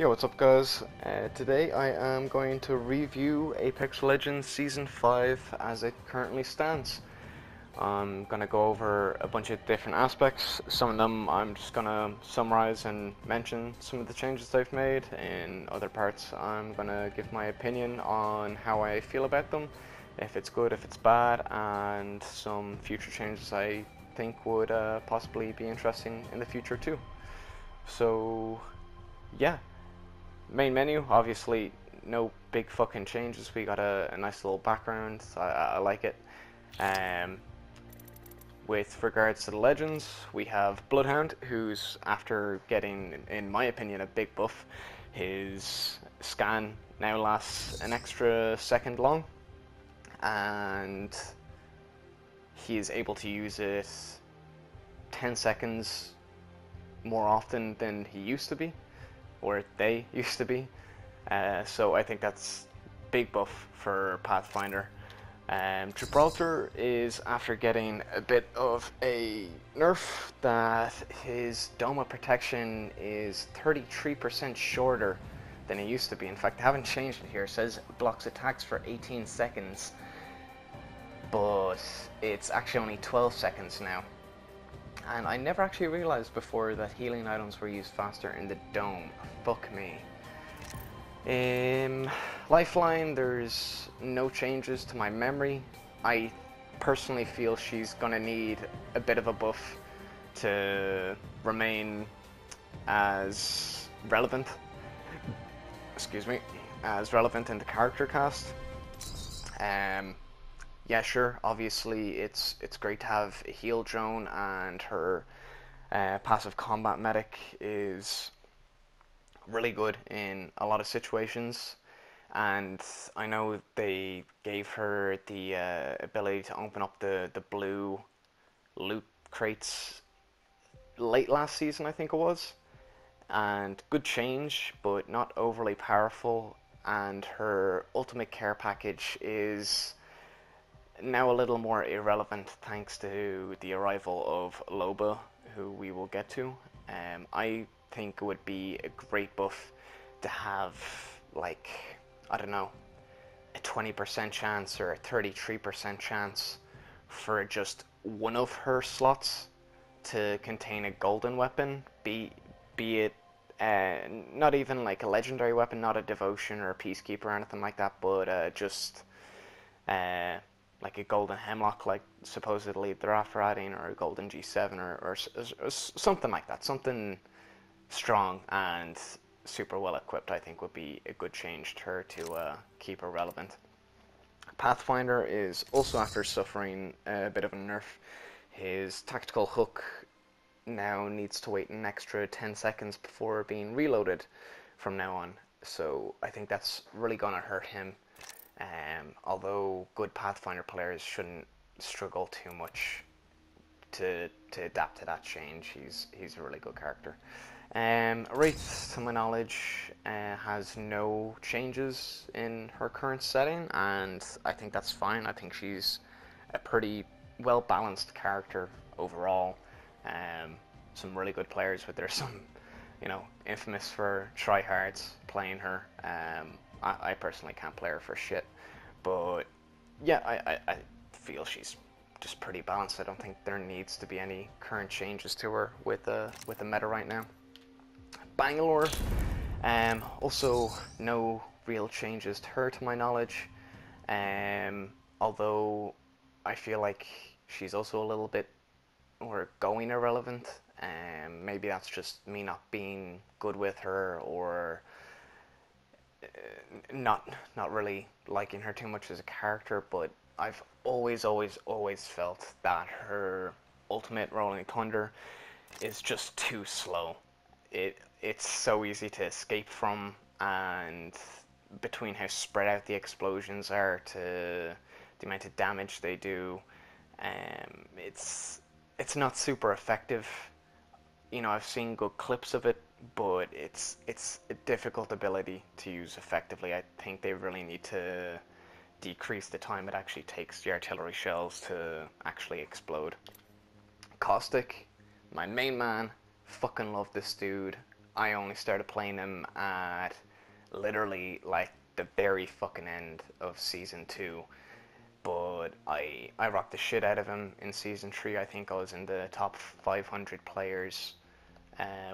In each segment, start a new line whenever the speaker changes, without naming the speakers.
Yo, what's up guys? Today I am going to review Apex Legends Season 5 as it currently stands. I'm going to go over a bunch of different aspects. Some of them I'm just going to summarize and mention some of the changes they've made. In other parts I'm going to give my opinion on how I feel about them, if it's good, if it's bad, and some future changes I think would possibly be interesting in the future too. So yeah. Main menu, obviously no big fucking changes. We got a nice little background. I like it. With regards to the legends, we have Bloodhound, who's after getting, in my opinion, a big buff. His scan now lasts an extra second long, and he is able to use it 10 seconds more often than he used to be, or they used to be. So I think that's big buff for Pathfinder. Gibraltar is after getting a bit of a nerf that his dome of protection is 33% shorter than it used to be. In fact, I haven't changed it here. It says it blocks attacks for 18 seconds, but it's actually only 12 seconds now. And I never actually realized before that healing items were used faster in the dome. Fuck me. Lifeline, there's no changes to my memory. I personally feel she's gonna need a bit of a buff to remain as relevant. Excuse me, as relevant in the character cast. Yeah, sure. Obviously, it's great to have a heal drone, and her passive combat medic is really good in a lot of situations. And I know they gave her the ability to open up the blue loot crates late last season, I think it was. And good change, but not overly powerful. And her ultimate care package is now a little more irrelevant thanks to the arrival of Loba, who we will get to. I think it would be a great buff to have, like, I don't know, a 20% chance or a 33% chance for just one of her slots to contain a golden weapon, be it not even like a legendary weapon, not a devotion or a peacekeeper or anything like that, but just like a golden hemlock, like supposedly they're after adding, or a golden G7, or something like that. Something strong and super well equipped, I think, would be a good change to her to keep her relevant. Pathfinder is also after suffering a bit of a nerf. His tactical hook now needs to wait an extra 10 seconds before being reloaded from now on. So I think that's really going to hurt him. Although good Pathfinder players shouldn't struggle too much to adapt to that change. He's a really good character. Wraith, to my knowledge, has no changes in her current setting, and I think that's fine. I think she's a pretty well balanced character overall. Some really good players, but there's some, infamous for tryhards playing her. I personally can't play her for shit, but yeah, I feel she's just pretty balanced. I don't think there needs to be any current changes to her with the meta right now. Bangalore, also no real changes to her to my knowledge, although I feel like she's also a little bit or going irrelevant. Maybe that's just me not being good with her, or not really liking her too much as a character, but I've always felt that her ultimate Rolling Thunder is just too slow. It's so easy to escape from, and between how spread out the explosions are to the amount of damage they do, it's not super effective. I've seen good clips of it, but it's a difficult ability to use effectively. I think they really need to decrease the time it actually takes the artillery shells to actually explode. Caustic, my main man, fucking love this dude. I only started playing him at literally like the very fucking end of season 2. But I rocked the shit out of him in season 3. I think I was in the top 500 players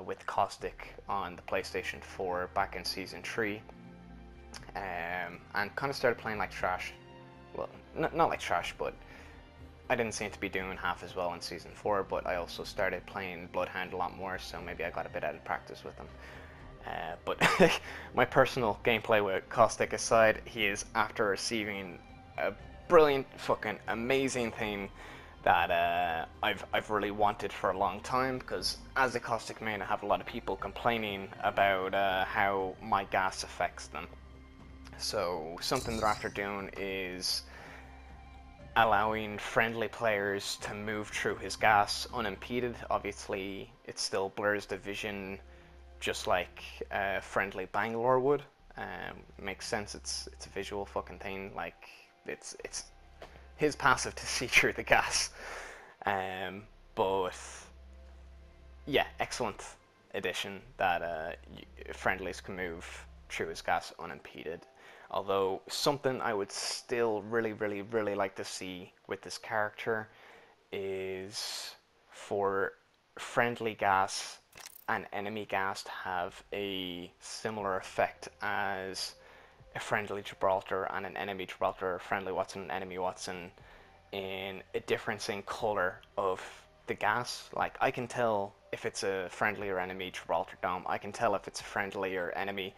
with Caustic on the PlayStation 4 back in season 3. And kind of started playing like trash. Well, not like trash, but I didn't seem to be doing half as well in season 4, but I also started playing Bloodhound a lot more, so maybe I got a bit out of practice with him. But my personal gameplay with Caustic aside, he is after receiving a brilliant, fucking amazing thing that I've really wanted for a long time, because as a Caustic main I have a lot of people complaining about how my gas affects them. So something they're after doing is allowing friendly players to move through his gas unimpeded. Obviously it still blurs the vision just like friendly Bangalore would. Makes sense, it's a visual fucking thing, like it's his passive to see through the gas. But yeah, excellent addition that friendlies can move through his gas unimpeded. Although something I would still really like to see with this character is for friendly gas and enemy gas to have a similar effect as a friendly Gibraltar and an enemy Gibraltar, a friendly Watson and enemy Watson, in a difference in color of the gas. Like, I can tell if it's a friendly or enemy Gibraltar Dome. I can tell if it's a friendly or enemy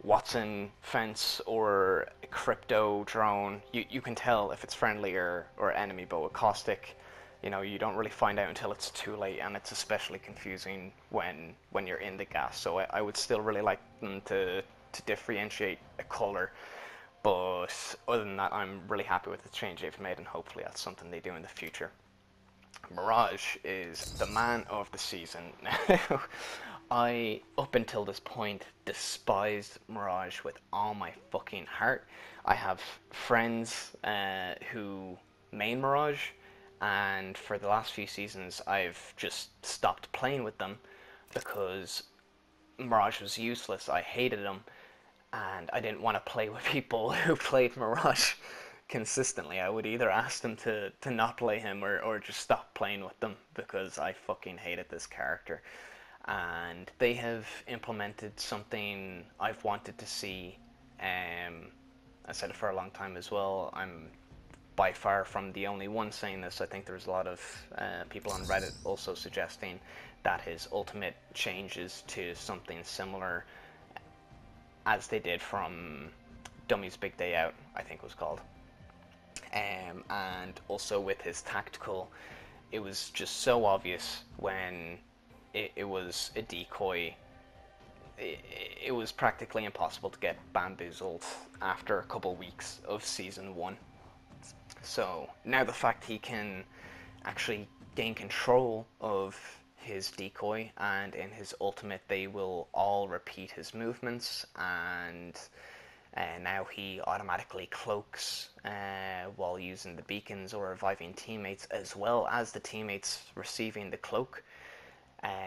Watson fence or a crypto drone. You can tell if it's friendly or enemy, but with Caustic, you know, you don't really find out until it's too late, and it's especially confusing when you're in the gas. So I would still really like them to differentiate a color, but other than that, I'm really happy with the change they've made, and hopefully that's something they do in the future. Mirage is the man of the season. I, up until this point, despised Mirage with all my fucking heart. I have friends who main Mirage, and for the last few seasons I've just stopped playing with them because Mirage was useless. I hated him, and I didn't want to play with people who played Mirage consistently. I would either ask them to not play him or just stop playing with them because I fucking hated this character. And they have implemented something I've wanted to see. I said it for a long time as well. I'm by far from the only one saying this. I think there's a lot of people on Reddit also suggesting that his ultimate changes to something similar as they did from Dummy's Big Day Out, I think it was called. And also with his tactical, it was just so obvious when it was a decoy. It was practically impossible to get bamboozled after a couple weeks of season 1. So now the fact he can actually gain control of his decoy, and in his ultimate they will all repeat his movements, and now he automatically cloaks while using the beacons or reviving teammates, as well as the teammates receiving the cloak.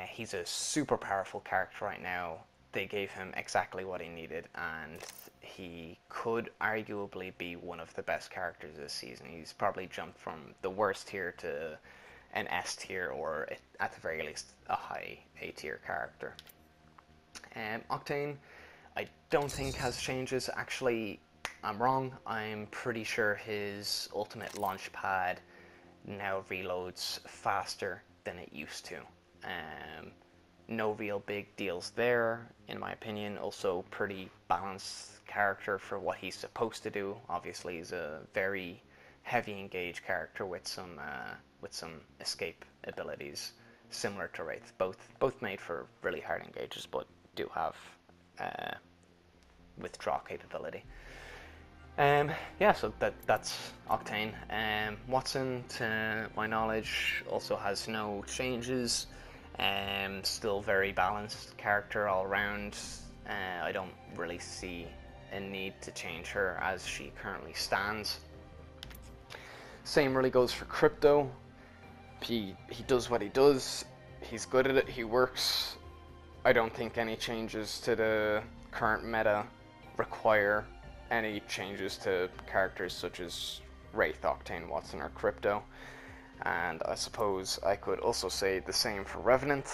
He's a super powerful character right now. They gave him exactly what he needed, and he could arguably be one of the best characters this season. He's probably jumped from the worst tier to an S tier, or at the very least a high A tier character. Octane, I don't think has changes. Actually, I'm wrong. I'm pretty sure his ultimate launch pad now reloads faster than it used to. No real big deals there, in my opinion. Also pretty balanced character for what he's supposed to do. Obviously he's a very heavy engage character with some escape abilities similar to Wraith. Both made for really hard engages, but do have withdraw capability. Yeah, so that's Octane. Watson, to my knowledge, also has no changes. Still very balanced character all around. I don't really see a need to change her as she currently stands. Same really goes for Crypto. He does what he does. He's good at it. He works I don't think any changes to the current meta require any changes to characters such as Wraith, Octane, Watson, or Crypto. And I suppose I could also say the same for Revenant.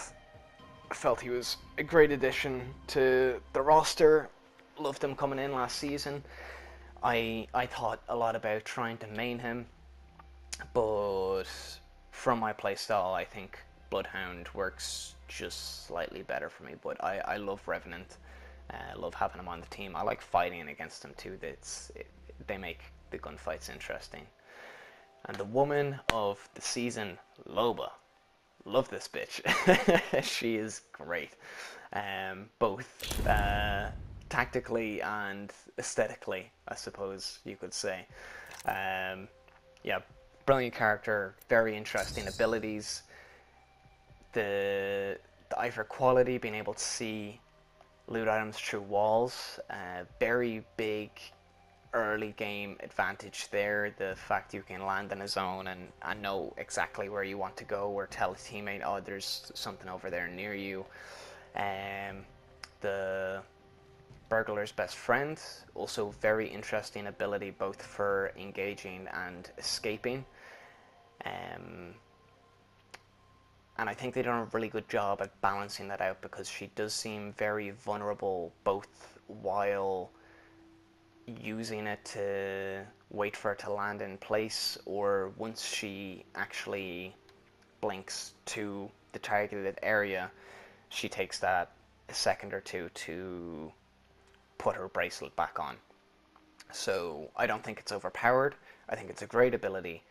I felt he was a great addition to the roster. Loved him coming in last season. I thought a lot about trying to main him, but from my playstyle, I think Bloodhound works just slightly better for me. But I love Revenant. I love having him on the team. I like fighting against him too. They make the gunfights interesting. And the woman of the season, Loba. Love this bitch. She is great. Both tactically and aesthetically, I suppose you could say. Yeah, brilliant character, very interesting abilities. The eye for quality, being able to see loot items through walls, very big early game advantage there. The fact you can land in a zone and know exactly where you want to go, or tell a teammate, oh, there's something over there near you. The burglar's best friend, also very interesting ability both for engaging and escaping. And I think they've done a really good job at balancing that out, because she does seem very vulnerable both while using it to wait for it to land in place, or once she actually blinks to the targeted area, she takes that a second or two to put her bracelet back on. So I don't think it's overpowered. I think it's a great ability.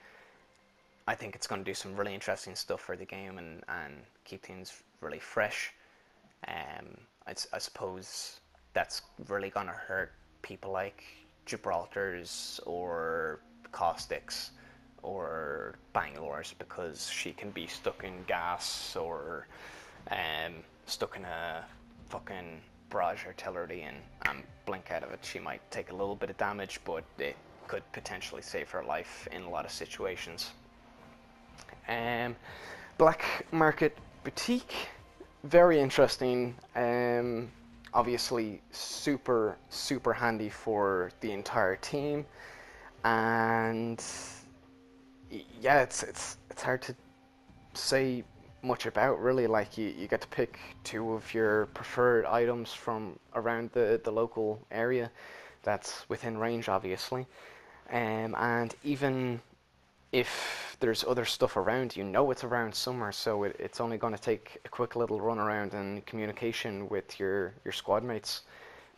I think it's going to do some really interesting stuff for the game and keep things really fresh. I suppose that's really going to hurt people like Gibraltar's or Caustics or Bangalore's, because she can be stuck in gas or stuck in a fucking barrage artillery and blink out of it. She might take a little bit of damage, but it could potentially save her life in a lot of situations. Black Market Boutique, very interesting. Obviously super handy for the entire team, and yeah, it's hard to say much about, really. Like, you get to pick two of your preferred items from around the local area that's within range, obviously, and even if there's other stuff around, you know it's around somewhere, so it's only going to take a quick little run around and communication with your squad mates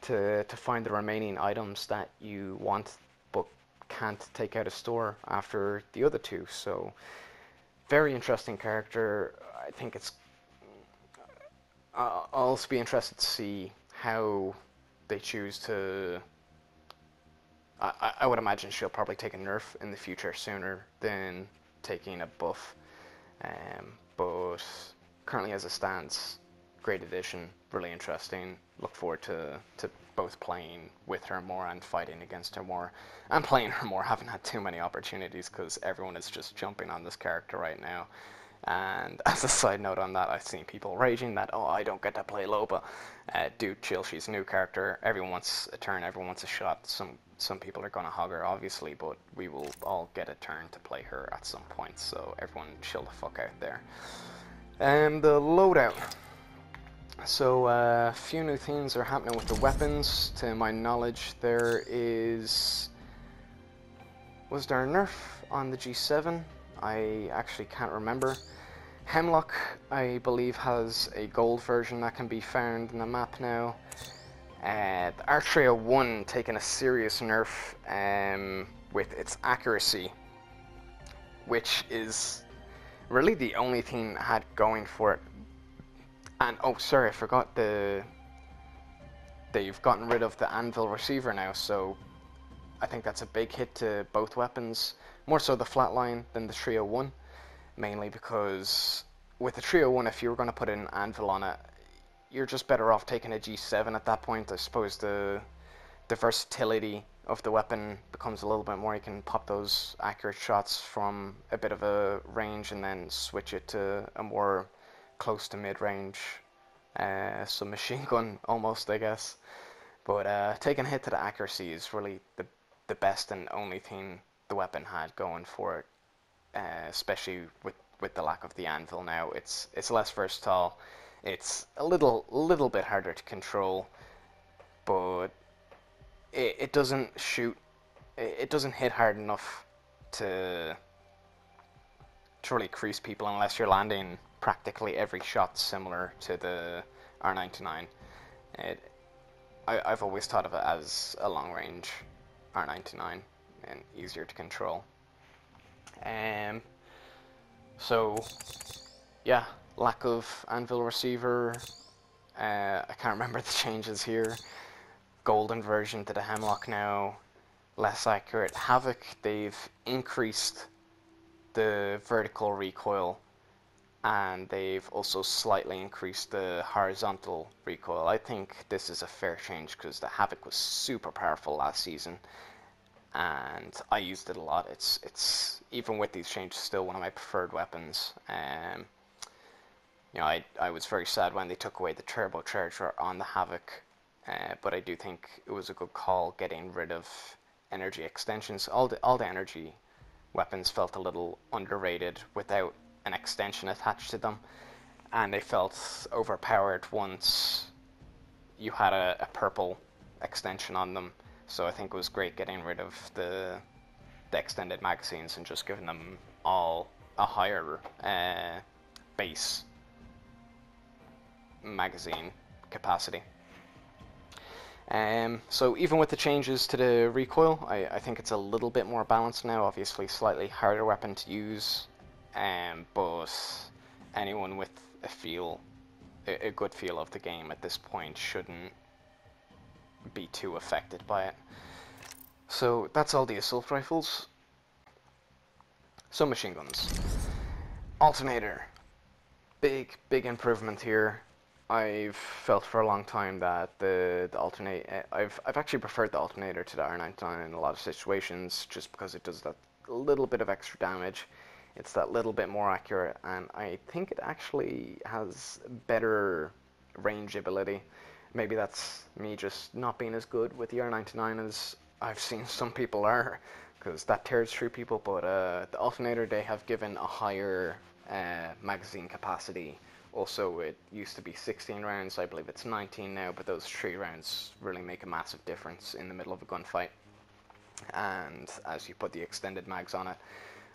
to find the remaining items that you want but can't take out of store after the other two. So very interesting character. I think I'll also be interested to see how they choose to. I would imagine she'll probably take a nerf in the future sooner than taking a buff. But currently, as it stands, great addition, really interesting. Look forward to both playing with her more and fighting against her more. And playing her more. Haven't had too many opportunities because everyone is just jumping on this character right now. And as a side note on that, I've seen people raging that, oh, I don't get to play Loba. Dude, chill, she's a new character. Everyone wants a turn, everyone wants a shot. Some people are going to hog her, obviously, but we will all get a turn to play her at some point, so everyone chill the fuck out there. And the loadout. So a few new things are happening with the weapons. To my knowledge, there is... Was there a nerf on the G7? I actually can't remember. Hemlock, I believe, has a gold version that can be found in the map now. The R301 taking a serious nerf with its accuracy, which is really the only thing it had going for it. And oh, sorry, I forgot they've gotten rid of the anvil receiver now, so I think that's a big hit to both weapons. More so the flatline than the 301, mainly because with the 301, if you were going to put an anvil on it, you're just better off taking a G7 at that point. I suppose the versatility of the weapon becomes a little bit more. You can pop those accurate shots from a bit of a range and then switch it to a more close to mid-range submachine gun almost, I guess. But taking a hit to the accuracy is really the best and only thing the weapon had going for it, especially with the lack of the anvil now. It's less versatile. It's a little bit harder to control, but it doesn't shoot. It doesn't hit hard enough to really crease people unless you're landing practically every shot similar to the R99. I've always thought of it as a long-range R99 and easier to control. So yeah, lack of anvil receiver. I can't remember the changes here. Golden version to the Hemlock now. Less accurate. Havoc, they've increased the vertical recoil, and they've also slightly increased the horizontal recoil. I think this is a fair change because the Havoc was super powerful last season, and I used it a lot. It's even with these changes still one of my preferred weapons. You know, I was very sad when they took away the turbocharger on the Havoc, but I do think it was a good call getting rid of energy extensions. All the energy weapons felt a little underrated without an extension attached to them, and they felt overpowered once you had a purple extension on them. So I think it was great getting rid of the extended magazines and just giving them all a higher base magazine capacity. So even with the changes to the recoil, I think it's a little bit more balanced now. Obviously slightly harder weapon to use, but anyone with a good feel of the game at this point shouldn't be too affected by it. So that's all the assault rifles. Submachine guns. Alternator. Big improvement here. I've felt for a long time that the alternate. I've actually preferred the alternator to the R99 in a lot of situations, just because it does that little bit of extra damage. It's that little bit more accurate, and I think it actually has better range ability. Maybe that's me just not being as good with the R99 as I've seen some people are, because that tears through people. But the alternator, they have given a higher magazine capacity. Also, it used to be 16 rounds, I believe it's 19 now, but those 3 rounds really make a massive difference in the middle of a gunfight. And as you put the extended mags on it,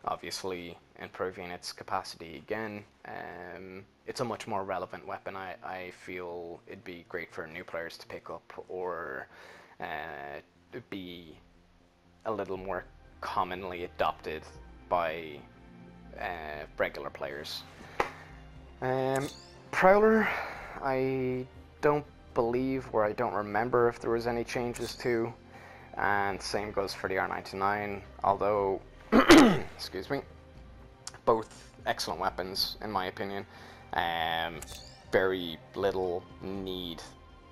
obviously improving its capacity again. It's a much more relevant weapon. I feel it'd be great for new players to pick up, or be a little more commonly adopted by regular players. Prowler, I don't believe, or I don't remember if there was any changes to, and same goes for the R99, although excuse me, both excellent weapons in my opinion. Very little need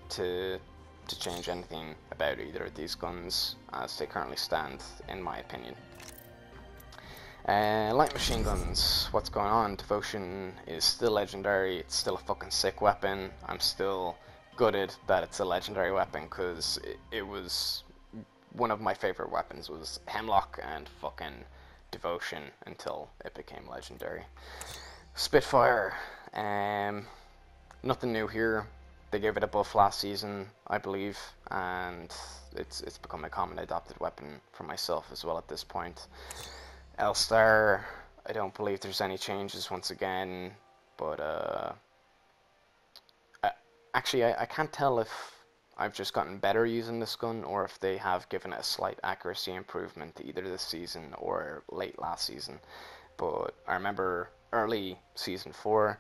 to change anything about either of these guns as they currently stand, in my opinion. Light machine guns, what's going on? Devotion is still legendary. It's still a fucking sick weapon. I'm still gutted that it's a legendary weapon, because it was one of my favorite weapons was Hemlock and fucking Devotion until it became legendary. Spitfire, nothing new here. They gave it a buff last season, I believe, and it's become a common adopted weapon for myself as well at this point. L-Star, I don't believe there's any changes once again, but actually I can't tell if I've just gotten better using this gun, or if they have given it a slight accuracy improvement either this season or late last season. But I remember early season 4,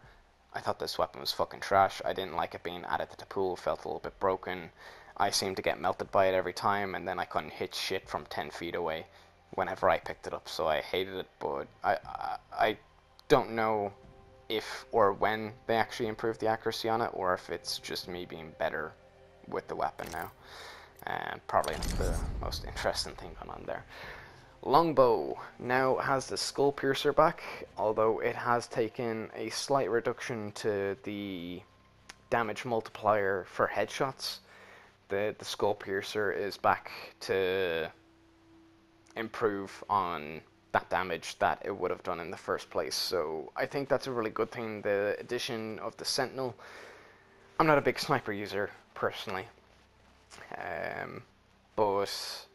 I thought this weapon was fucking trash. I didn't like it being added to the pool, felt a little bit broken. I seemed to get melted by it every time, and then I couldn't hit shit from 10 feet away whenever I picked it up, so I hated it. But I don't know if or when they actually improved the accuracy on it, or if it's just me being better with the weapon now. Probably not the most interesting thing going on there. Longbow now has the skull piercer back, although it has taken a slight reduction to the damage multiplier for headshots. The skull piercer is back to improve on that damage that it would have done in the first place. So I think that's a really good thing. The addition of the Sentinel. I'm not a big sniper user personally, but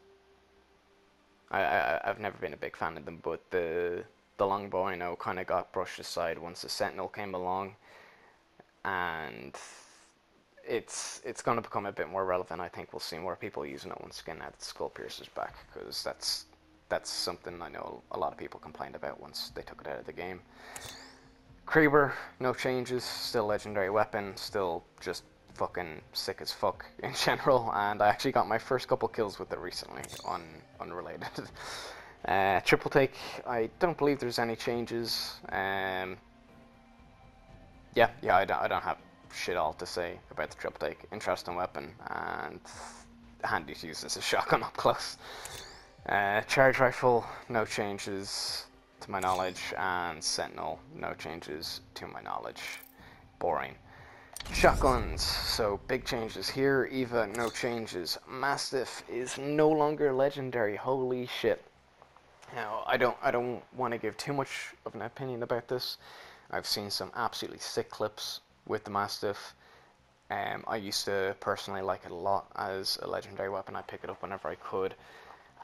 I've never been a big fan of them. But the longbow I know kind of got brushed aside once the Sentinel came along, and it's going to become a bit more relevant. I think we'll see more people using it once again now that the skull piercer's back, because that's something I know a lot of people complained about once they took it out of the game. Kraber, no changes, still legendary weapon, still just fucking sick as fuck in general, and I actually got my first couple kills with it recently, unrelated. Triple take, I don't believe there's any changes. Yeah, I don't have shit all to say about the triple take. Interesting weapon, and handy to use as a shotgun up close. Charge rifle, no changes to my knowledge, and Sentinel, no changes to my knowledge. Boring. Shotguns, so big changes here. Eva, no changes. Mastiff is no longer legendary. Holy shit. Now, I don't want to give too much of an opinion about this. I've seen some absolutely sick clips with the Mastiff. I used to personally like it a lot as a legendary weapon. I pick it up whenever I could,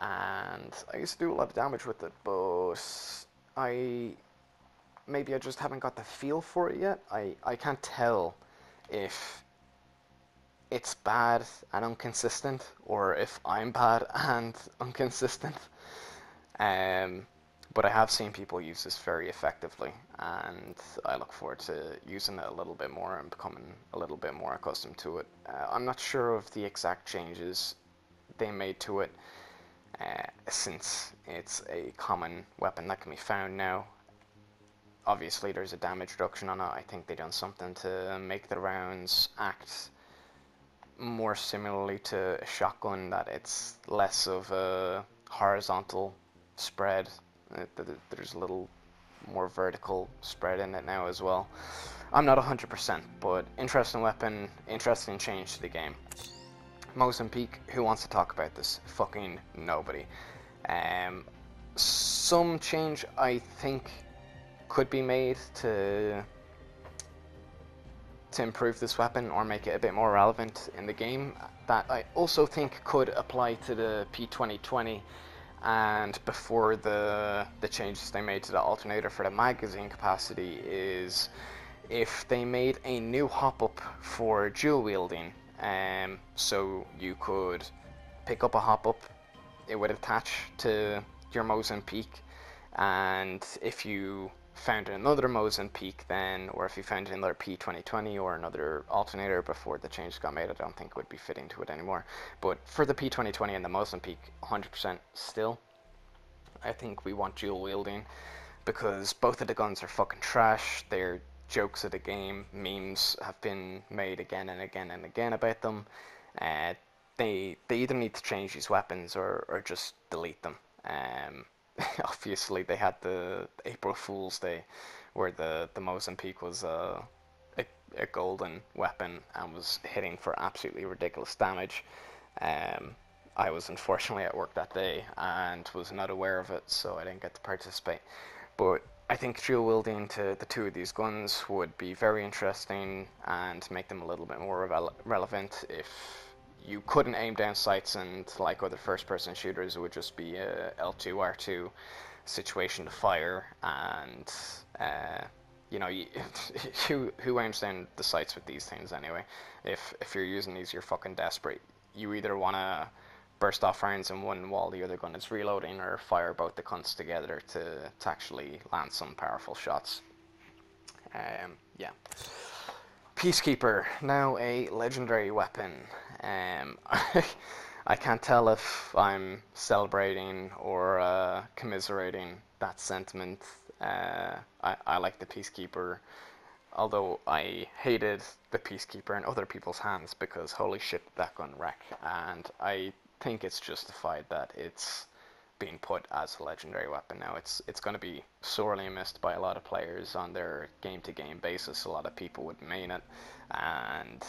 and I used to do a lot of damage with it, but maybe I just haven't got the feel for it yet. I can't tell if it's bad and inconsistent, or if I'm bad and inconsistent. But I have seen people use this very effectively, and I look forward to using it a little bit more and becoming a little bit more accustomed to it. I'm not sure of the exact changes they made to it, since it's a common weapon that can be found now. Obviously there's a damage reduction on it. I think they done something to make the rounds act more similarly to a shotgun, that it's less of a horizontal spread. There's a little more vertical spread in it now as well. I'm not 100%, but interesting weapon, interesting change to the game. Mozambique, who wants to talk about this? Fucking nobody. Some change I think could be made to improve this weapon or make it a bit more relevant in the game, that I also think could apply to the P2020 and before the changes they made to the alternator for the magazine capacity, is if they made a new hop-up for dual wielding. So you could pick up a hop-up, it would attach to your Mozambique, and if you found another Mozambique then, or if you found another P2020 or another alternator before the changes got made, I don't think it would be fitting to it anymore. But for the P2020 and the Mozambique, 100% still. I think we want dual wielding, because both of the guns are fucking trash. They're jokes of the game. Memes have been made again and again and again about them. They either need to change these weapons or just delete them. Obviously they had the April Fool's Day where the Mozambique was a golden weapon and was hitting for absolutely ridiculous damage. I was unfortunately at work that day and was not aware of it, so I didn't get to participate. But I think dual wielding to the two of these guns would be very interesting and make them a little bit more relevant. If you couldn't aim down sights and, like other first-person shooters, it would just be a L2, R2 situation to fire, and you know, who aims down the sights with these things anyway? If you're using these, you're fucking desperate. You either want to burst off rounds in one while the other gun is reloading, or fire both the guns together to actually land some powerful shots. Yeah. Peacekeeper, now a legendary weapon. I can't tell if I'm celebrating or commiserating that sentiment. I like the Peacekeeper, although I hated the Peacekeeper in other people's hands, because holy shit, that gun wreck. And I think it's justified that it's being put as a legendary weapon now. It's going to be sorely missed by a lot of players on their game-to-game basis. A lot of people would main it, and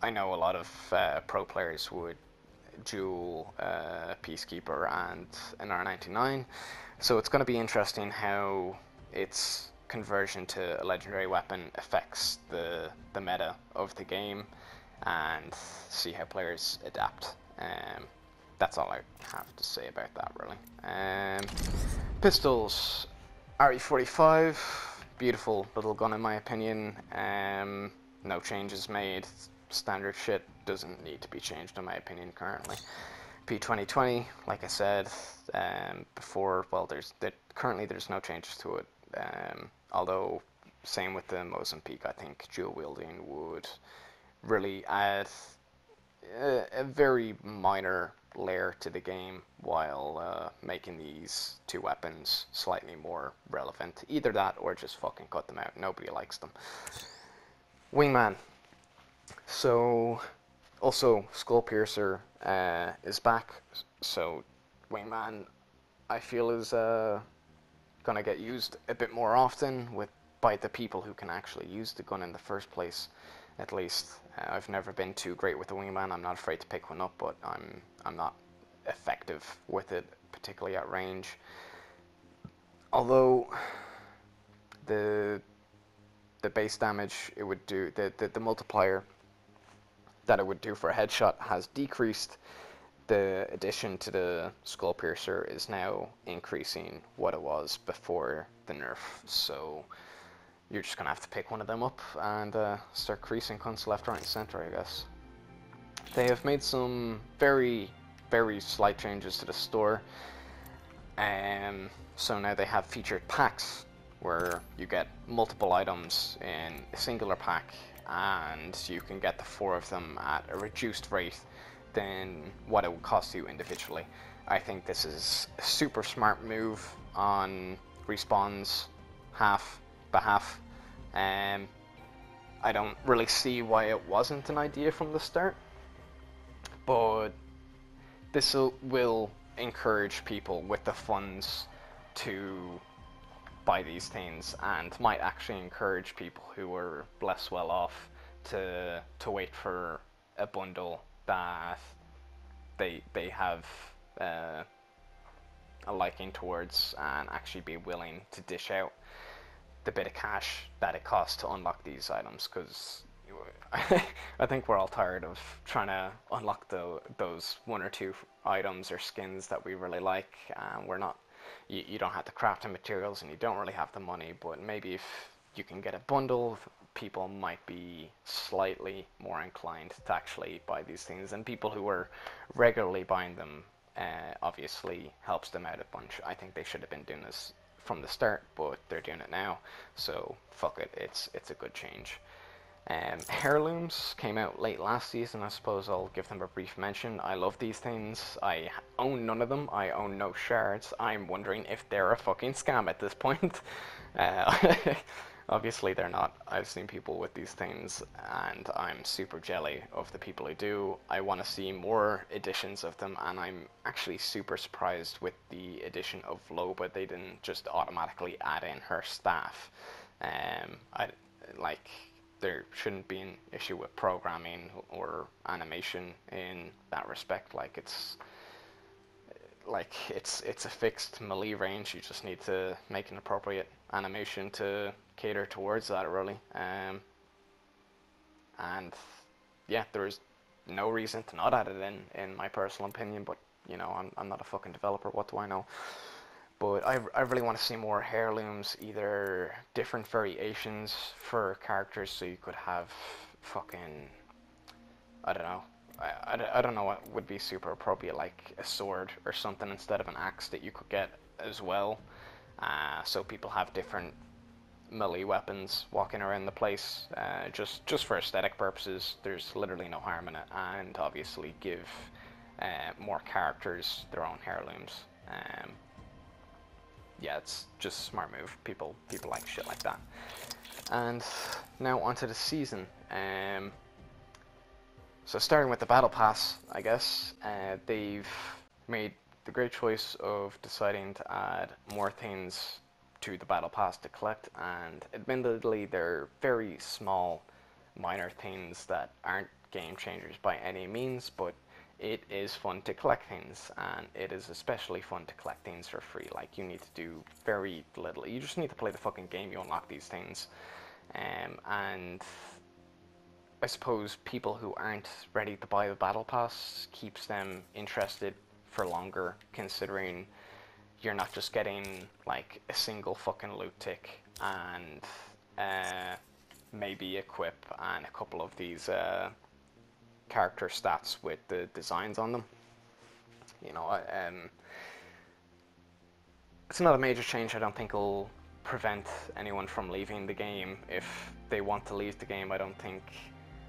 I know a lot of pro players would dual Peacekeeper and an R99. So it's going to be interesting how its conversion to a legendary weapon affects the meta of the game, and see how players adapt. That's all I have to say about that, really. Pistols, RE45, beautiful little gun in my opinion. No changes made. Standard shit doesn't need to be changed in my opinion currently. P2020, like I said before, well, currently there's no changes to it. Although, same with the Mozambique, I think dual wielding would really add a very minor layer to the game, while making these two weapons slightly more relevant. Either that or just fucking cut them out. Nobody likes them. Wingman. So, also Skullpiercer is back. So, Wingman, I feel, is gonna get used a bit more often by the people who can actually use the gun in the first place. At least I've never been too great with the Wingman. I'm not afraid to pick one up, but I'm not effective with it, particularly at range. Although the base damage it would do, the multiplier that it would do for a headshot has decreased. The addition to the Skullpiercer is now increasing what it was before the nerf. So you're just gonna have to pick one of them up and start creasing cunts left, right, and center, I guess. They have made some very, very slight changes to the store. So now they have featured packs where you get multiple items in a singular pack, and you can get the 4 of them at a reduced rate than what it would cost you individually. I think this is a super smart move on Respawn's behalf. I don't really see why it wasn't an idea from the start, but this will encourage people with the funds to buy these things, and might actually encourage people who are less well off to wait for a bundle that they have a liking towards, and actually be willing to dish out the bit of cash that it costs to unlock these items, because I think we're all tired of trying to unlock those 1 or 2 items or skins that we really like. We're not. You don't have the crafting materials, and you don't really have the money, but maybe if you can get a bundle, people might be slightly more inclined to actually buy these things, and people who are regularly buying them obviously helps them out a bunch. I think they should have been doing this from the start, but they're doing it now, so fuck it, it's a good change. Heirlooms came out late last season. I suppose I'll give them a brief mention. I love these things. I own none of them. I own no shards. I'm wondering if they're a fucking scam at this point. Obviously they're not. I've seen people with these things, and I'm super jelly of the people who do. I want to see more editions of them, and I'm actually super surprised with the addition of Loba. They didn't just automatically add in her staff. There shouldn't be an issue with programming or animation in that respect. It's a fixed melee range. You just need to make an appropriate animation to cater towards that, really. And yeah, there is no reason to not add it in my personal opinion. But you know, I'm not a fucking developer. What do I know? But I really want to see more heirlooms, either different variations for characters, so you could have fucking, I don't know, I don't know what would be super appropriate, like a sword or something instead of an axe that you could get as well, so people have different melee weapons walking around the place, just for aesthetic purposes. There's literally no harm in it, and obviously give more characters their own heirlooms. Yeah, it's just a smart move. People like shit like that. And now onto the season. So starting with the Battle Pass, I guess, they've made the great choice of deciding to add more things to the Battle Pass to collect, and admittedly they're very small, minor things that aren't game changers by any means, but it is fun to collect things, and it is especially fun to collect things for free. Like, you need to do very little. You just need to play the fucking game, you unlock these things. And I suppose people who aren't ready to buy the Battle Pass keeps them interested for longer, considering you're not just getting like a single fucking loot tick and maybe equip and a couple of these character stats with the designs on them. You know, it's not a major change. I don't think it'll prevent anyone from leaving the game. If they want to leave the game, I don't think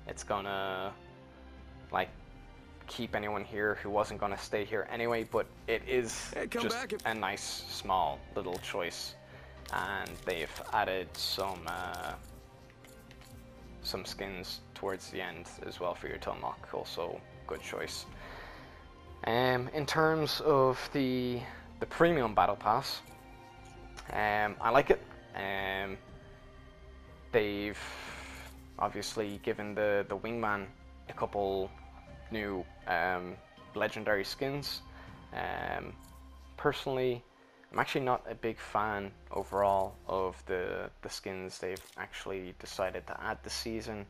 it's gonna like keep anyone here who wasn't gonna stay here anyway, but it is just a nice small little choice, and they've added some skins towards the end as well for you to unlock. Also good choice. In terms of the premium Battle Pass, I like it. They've obviously given the wingman a couple new legendary skins. Personally, I'm actually not a big fan overall of the skins they've actually decided to add this season.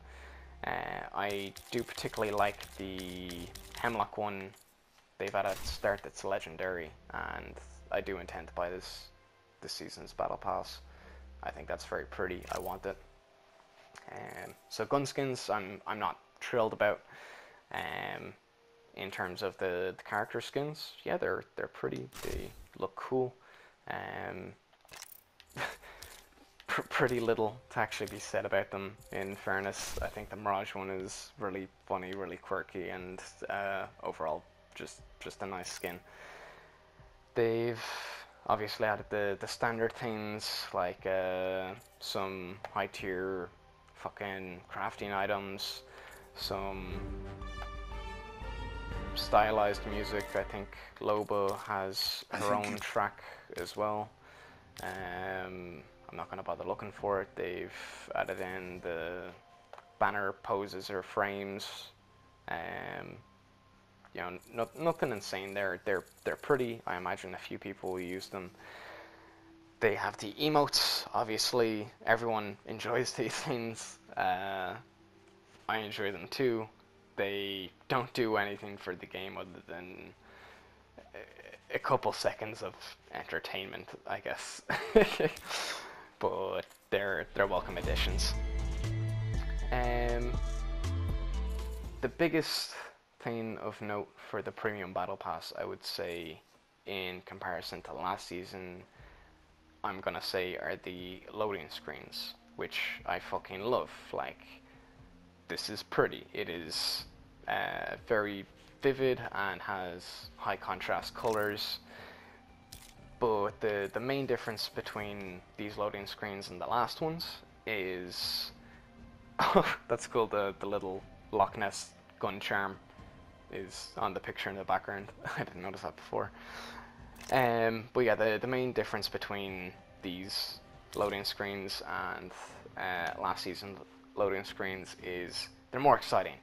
I do particularly like the Hemlock one they've added at the start that's legendary, and I do intend to buy this season's Battle Pass. I think that's very pretty. I want it. So gun skins, I'm not thrilled about. In terms of the character skins, yeah, they're pretty. They look cool. Pretty little to actually be said about them, in fairness. I think the Mirage one is really funny, really quirky, and overall just a nice skin. They've obviously added the standard things like some high tier fucking crafting items, some stylized music. I think Loba has her own track as well. I'm not going to bother looking for it. They've added in the banner poses or frames. You know, nothing insane there. They're pretty. I imagine a few people will use them. They have the emotes. Obviously, everyone enjoys these things. I enjoy them too. They don't do anything for the game other than a couple seconds of entertainment, I guess. But they're welcome additions. The biggest thing of note for the premium Battle Pass, I would say, in comparison to last season, I'm gonna say, are the loading screens, which I fucking love. Like, this is pretty. It is very vivid and has high contrast colors. But the main difference between these loading screens and the last ones is that's cool. The little Loch Ness gun charm is on the picture in the background. I didn't notice that before. But yeah, the main difference between these loading screens and last season's loading screens is they're more exciting.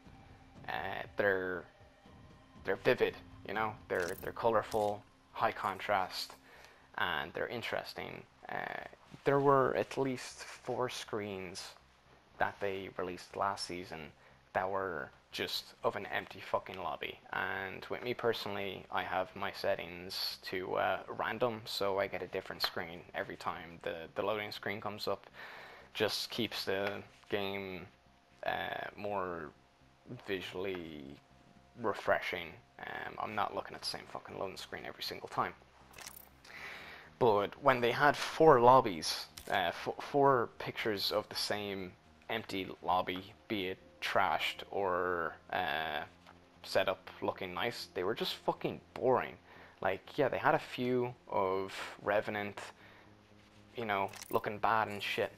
They're vivid, you know. They're colorful, high contrast, and they're interesting. There were at least 4 screens that they released last season that were just of an empty fucking lobby, and with me personally, I have my settings to random, so I get a different screen every time the loading screen comes up. Just keeps the game more visually refreshing. I'm not looking at the same fucking loading screen every single time. But when they had 4 lobbies, 4 pictures of the same empty lobby, be it trashed or set up looking nice, they were just fucking boring. Like, yeah, they had a few of Revenant, you know, looking bad and shit,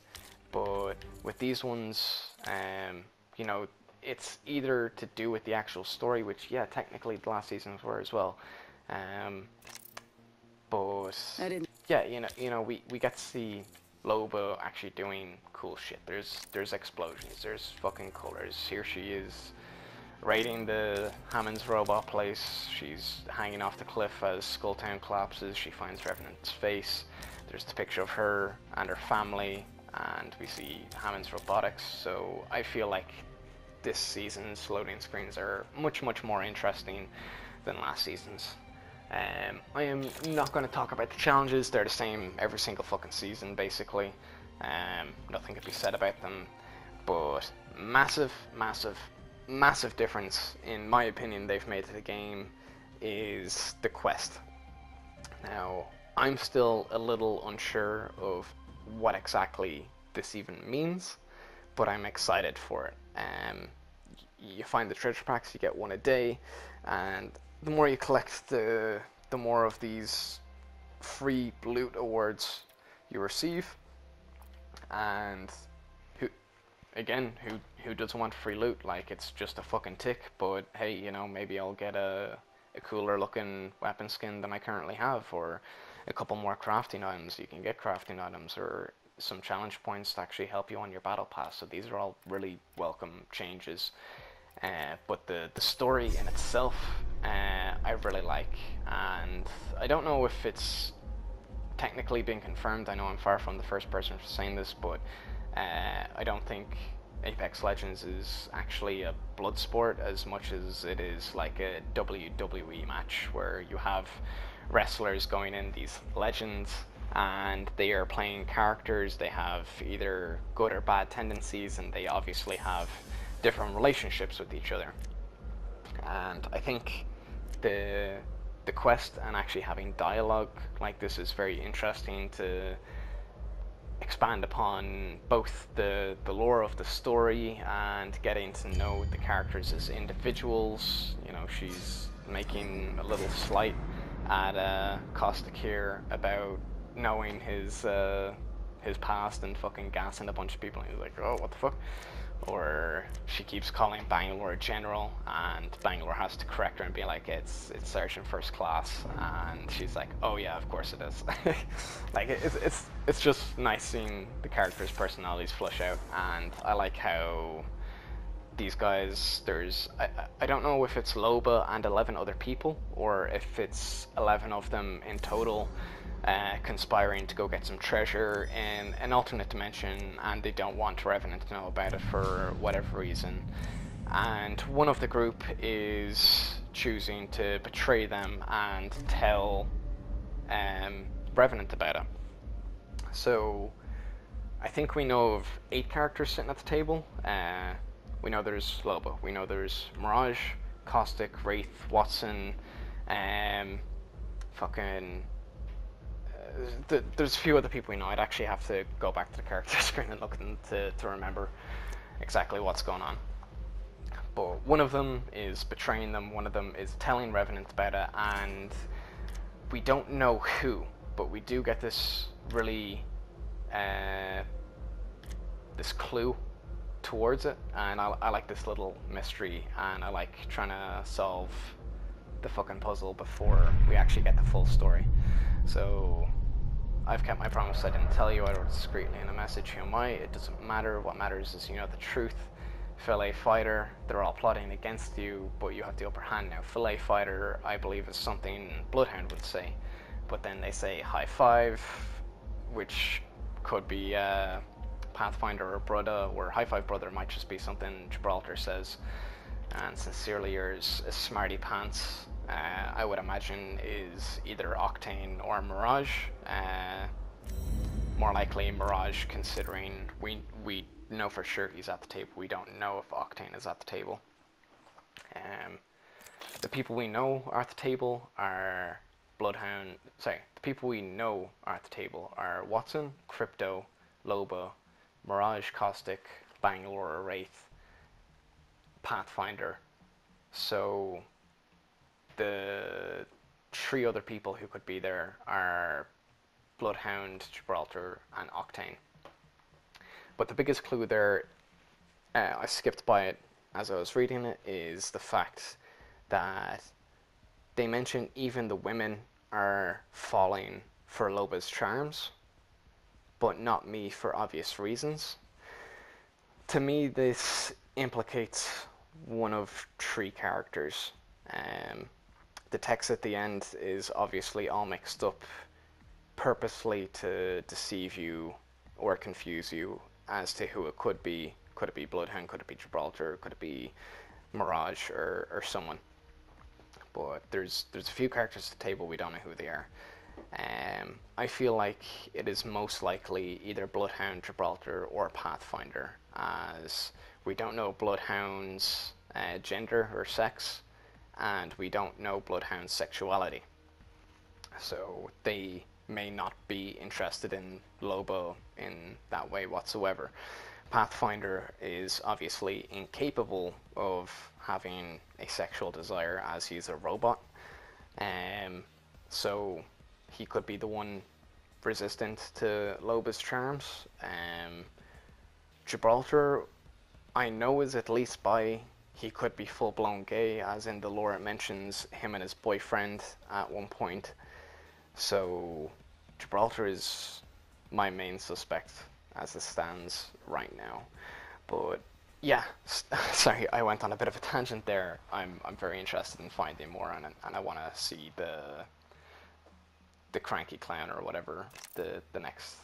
but with these ones, you know, it's either to do with the actual story, which, yeah, technically the last seasons were as well, But yeah, we get to see Loba actually doing cool shit. There's explosions, there's fucking colors. Here she is raiding the Hammond's robot place. She's hanging off the cliff as Skulltown collapses. She finds Revenant's face. There's the picture of her and her family, and we see Hammond's robotics. So I feel like this season's loading screens are much more interesting than last season's. I am not going to talk about the challenges. They're the same every single fucking season, basically. Nothing could be said about them, but massive difference, in my opinion, they've made to the game is the quest. Now, I'm still a little unsure of what exactly this even means, but I'm excited for it. You find the treasure packs, you get one a day, and the more you collect, the more of these free loot awards you receive. And who doesn't want free loot? Like, it's just a fucking tick, but hey, maybe I'll get a cooler looking weapon skin than I currently have, or a couple more crafting items. You can get crafting items, or some challenge points to actually help you on your battle pass. So these are all really welcome changes. But the story in itself, I really like, and I don't know if it's technically been confirmed. I know I'm far from the first person for saying this, but I don't think Apex Legends is actually a blood sport as much as it is like a WWE match, where you have wrestlers going in, these legends, and they are playing characters. They have either good or bad tendencies, and they obviously have different relationships with each other. And I think the quest and actually having dialogue like this is very interesting to expand upon both the lore of the story and getting to know the characters as individuals. She's making a little slight at Caustic here about knowing his past and fucking gassing a bunch of people, and he's like, oh, what the fuck? Or she keeps calling Bangalore General, and Bangalore has to correct her and be like, it's Sergeant First Class, and she's like, oh yeah, of course it is. Like, it's just nice seeing the characters' personalities flush out, and I like how these guys, I don't know if it's Loba and 11 other people, or if it's 11 of them in total, conspiring to go get some treasure in an alternate dimension, and they don't want Revenant to know about it for whatever reason. And one of the group is choosing to betray them and tell Revenant about it. So I think we know of 8 characters sitting at the table. We know there's Loba, we know there's Mirage, Caustic, Wraith, Watson, there's a few other people we know. I'd actually have to go back to the character screen and look at them to remember exactly what's going on. But one of them is betraying them, one of them is telling Revenant about it, and we don't know who, but we do get this really this clue towards it, and I like this little mystery, and I like trying to solve the fucking puzzle before we actually get the full story. So I've kept my promise. I didn't tell you. I wrote discreetly in a message. Who am I? It doesn't matter. What matters is the truth. Fillet Fighter, they're all plotting against you, but you have the upper hand now. Fillet Fighter, I believe, is something Bloodhound would say, but then they say High Five, which could be Pathfinder or Brother, or High Five Brother might just be something Gibraltar says. And Sincerely Yours is Smarty Pants. I would imagine is either Octane or Mirage. More likely Mirage, considering we know for sure he's at the table. We don't know if Octane is at the table. The people we know are at the table are the people we know are at the table are Watson, Crypto, Loba, Mirage, Caustic, Bangalore, Wraith, Pathfinder. So the 3 other people who could be there are Bloodhound, Gibraltar, and Octane. But the biggest clue there, I skipped by it as I was reading it, is the fact that they mention even the women are falling for Loba's charms, but not me for obvious reasons. To me, this implicates one of three characters. The text at the end is obviously all mixed up purposely to deceive you or confuse you as to who it could be. Could it be Bloodhound? Could it be Gibraltar? Could it be Mirage or someone? But there's a few characters at the table, we don't know who they are. I feel like it is most likely either Bloodhound, Gibraltar, or Pathfinder, as we don't know Bloodhound's gender or sex, and we don't know Bloodhound's sexuality. So they may not be interested in Loba in that way whatsoever. Pathfinder is obviously incapable of having a sexual desire as he's a robot. So he could be the one resistant to Loba's charms. Gibraltar, I know, is at least bi. He could be full-blown gay, as in the lore it mentions him and his boyfriend at one point. So Gibraltar is my main suspect as it stands right now. But yeah, sorry, I went on a bit of a tangent there. I'm very interested in finding more on it, and I want to see the cranky clown or whatever the next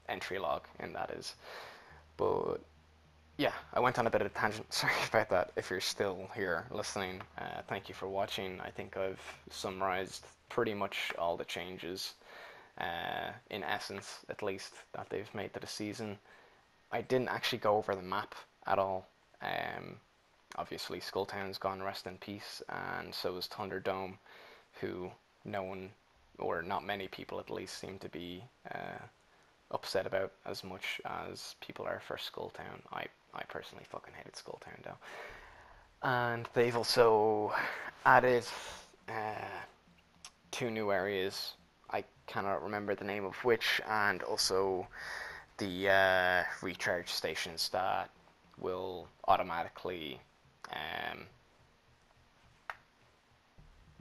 entry log in that is. But yeah, I went on a bit of a tangent. Sorry about that. If you're still here listening, thank you for watching. I think I've summarized pretty much all the changes, in essence, at least, that they've made to the season. I didn't actually go over the map at all. Obviously, Skulltown's gone rest in peace, and so is Thunderdome, who no one, or not many people at least, seem to be upset about as much as people are for Skulltown. I personally fucking hated Skulltown though. And they've also added 2 new areas. I cannot remember the name of which, and also the recharge stations that will automatically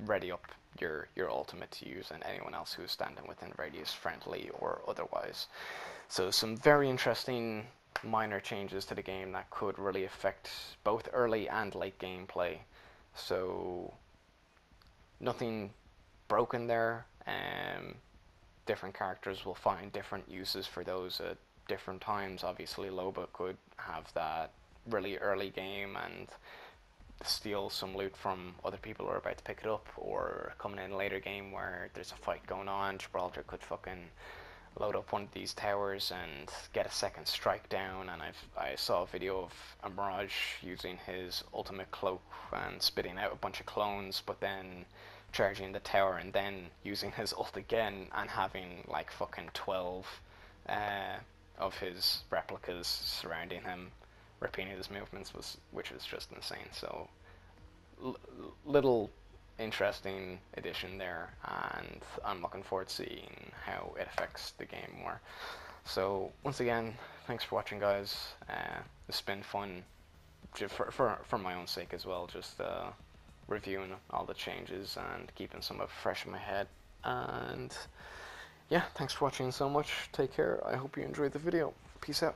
ready up your ultimate to use and anyone else who is standing within radius, friendly or otherwise. So some very interesting minor changes to the game that could really affect both early and late gameplay. So nothing broken there. Different characters will find different uses for those at different times. Obviously Loba could have that really early game and steal some loot from other people who are about to pick it up, or coming in a later game where there's a fight going on, Gibraltar could fucking load up one of these towers and get a second strike down. And I saw a video of a Mirage using his ultimate cloak and spitting out a bunch of clones, but then charging the tower and then using his ult again and having like fucking 12 of his replicas surrounding him, repeating his movements, which was just insane. So little interesting addition there, and I'm looking forward to seeing how it affects the game more. So once again, thanks for watching, guys. It's been fun for my own sake as well, just reviewing all the changes and keeping some of it fresh in my head. And yeah, thanks for watching so much. Take care. I hope you enjoyed the video. Peace out.